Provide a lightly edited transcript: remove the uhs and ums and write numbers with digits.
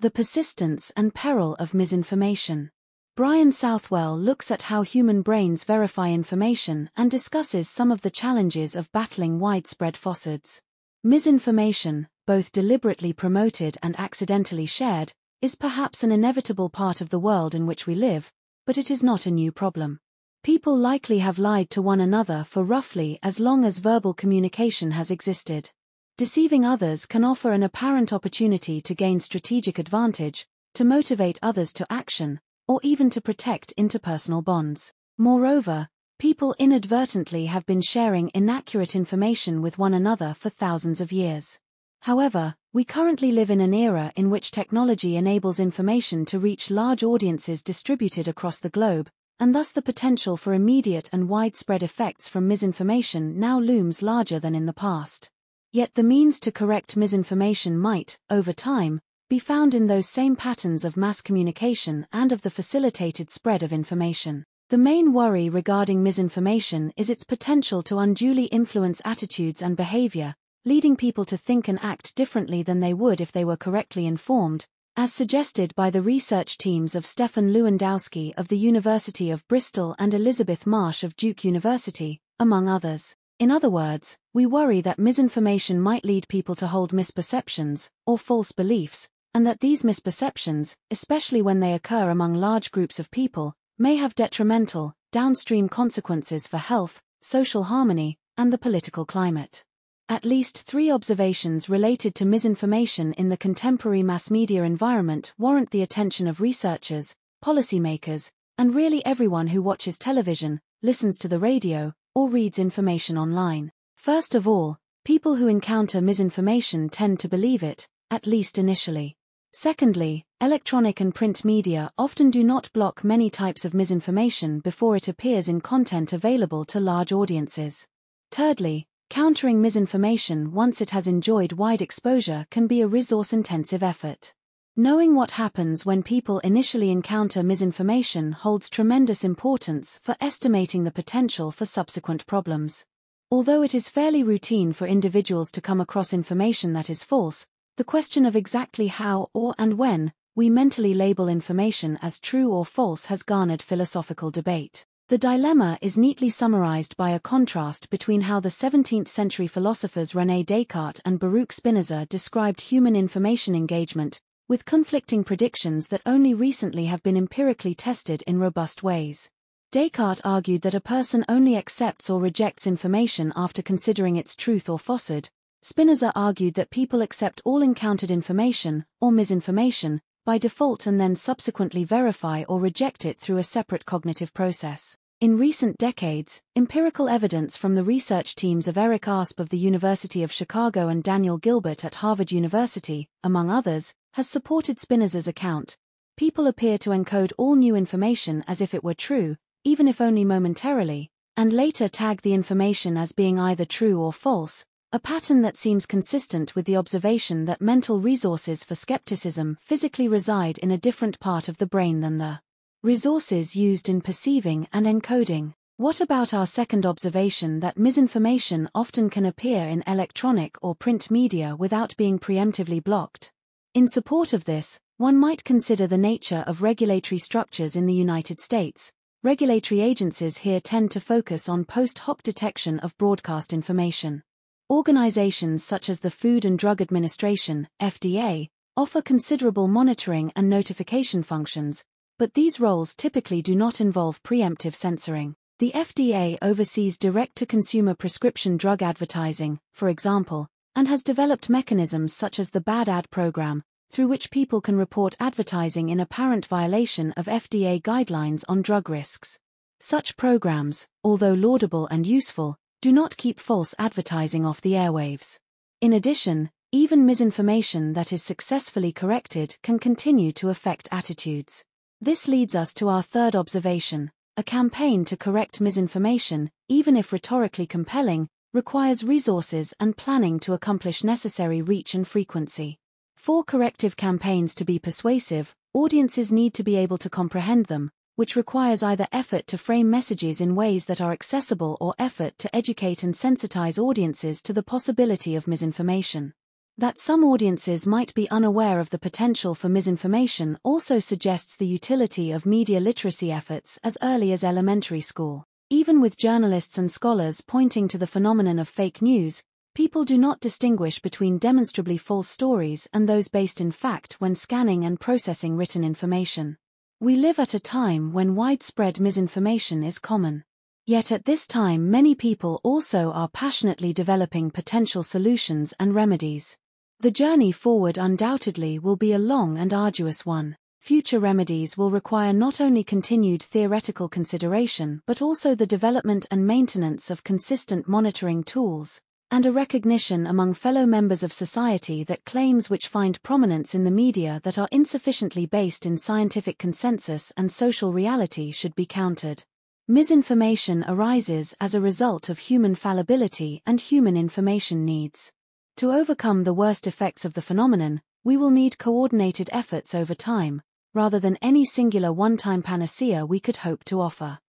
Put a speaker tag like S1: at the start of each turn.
S1: The persistence and peril of misinformation. Brian Southwell looks at how human brains verify information and discusses some of the challenges of battling widespread falsehoods. Misinformation, both deliberately promoted and accidentally shared, is perhaps an inevitable part of the world in which we live, but it is not a new problem. People likely have lied to one another for roughly as long as verbal communication has existed. Deceiving others can offer an apparent opportunity to gain strategic advantage, to motivate others to action, or even to protect interpersonal bonds. Moreover, people inadvertently have been sharing inaccurate information with one another for thousands of years. However, we currently live in an era in which technology enables information to reach large audiences distributed across the globe, and thus the potential for immediate and widespread effects from misinformation now looms larger than in the past. Yet the means to correct misinformation might, over time, be found in those same patterns of mass communication and of the facilitated spread of information. The main worry regarding misinformation is its potential to unduly influence attitudes and behavior, leading people to think and act differently than they would if they were correctly informed, as suggested by the research teams of Stefan Lewandowski of the University of Bristol and Elizabeth Marsh of Duke University, among others. In other words, we worry that misinformation might lead people to hold misperceptions, or false beliefs, and that these misperceptions, especially when they occur among large groups of people, may have detrimental, downstream consequences for health, social harmony, and the political climate. At least 3 observations related to misinformation in the contemporary mass media environment warrant the attention of researchers, policymakers, and really everyone who watches television, listens to the radio, or reads information online. First of all, people who encounter misinformation tend to believe it, at least initially. Secondly, electronic and print media often do not block many types of misinformation before it appears in content available to large audiences. Thirdly, countering misinformation once it has enjoyed wide exposure can be a resource-intensive effort. Knowing what happens when people initially encounter misinformation holds tremendous importance for estimating the potential for subsequent problems. Although it is fairly routine for individuals to come across information that is false, the question of exactly how or and when we mentally label information as true or false has garnered philosophical debate. The dilemma is neatly summarized by a contrast between how the 17th-century philosophers René Descartes and Baruch Spinoza described human information engagement, with conflicting predictions that only recently have been empirically tested in robust ways. Descartes argued that a person only accepts or rejects information after considering its truth or falsehood. Spinoza argued that people accept all encountered information, or misinformation, by default and then subsequently verify or reject it through a separate cognitive process. In recent decades, empirical evidence from the research teams of Eric Asp of the University of Chicago and Daniel Gilbert at Harvard University, among others, has supported Spinoza's account. People appear to encode all new information as if it were true, even if only momentarily, and later tag the information as being either true or false, a pattern that seems consistent with the observation that mental resources for skepticism physically reside in a different part of the brain than the resources used in perceiving and encoding. What about our second observation that misinformation often can appear in electronic or print media without being preemptively blocked? In support of this, one might consider the nature of regulatory structures in the United States. Regulatory agencies here tend to focus on post hoc detection of broadcast information. Organizations such as the Food and Drug Administration, FDA, offer considerable monitoring and notification functions, but these roles typically do not involve preemptive censoring. The FDA oversees direct-to-consumer prescription drug advertising, for example, and has developed mechanisms such as the Bad Ad program, through which people can report advertising in apparent violation of FDA guidelines on drug risks. Such programs, although laudable and useful, do not keep false advertising off the airwaves. In addition, even misinformation that is successfully corrected can continue to affect attitudes. This leads us to our third observation. A campaign to correct misinformation, even if rhetorically compelling, requires resources and planning to accomplish necessary reach and frequency. For corrective campaigns to be persuasive, audiences need to be able to comprehend them, which requires either effort to frame messages in ways that are accessible or effort to educate and sensitize audiences to the possibility of misinformation. That some audiences might be unaware of the potential for misinformation also suggests the utility of media literacy efforts as early as elementary school. Even with journalists and scholars pointing to the phenomenon of fake news, people do not distinguish between demonstrably false stories and those based in fact when scanning and processing written information. We live at a time when widespread misinformation is common. Yet at this time many people also are passionately developing potential solutions and remedies. The journey forward undoubtedly will be a long and arduous one. Future remedies will require not only continued theoretical consideration but also the development and maintenance of consistent monitoring tools, and a recognition among fellow members of society that claims which find prominence in the media that are insufficiently based in scientific consensus and social reality should be countered. Misinformation arises as a result of human fallibility and human information needs. To overcome the worst effects of the phenomenon, we will need coordinated efforts over time, rather than any singular one-time panacea we could hope to offer.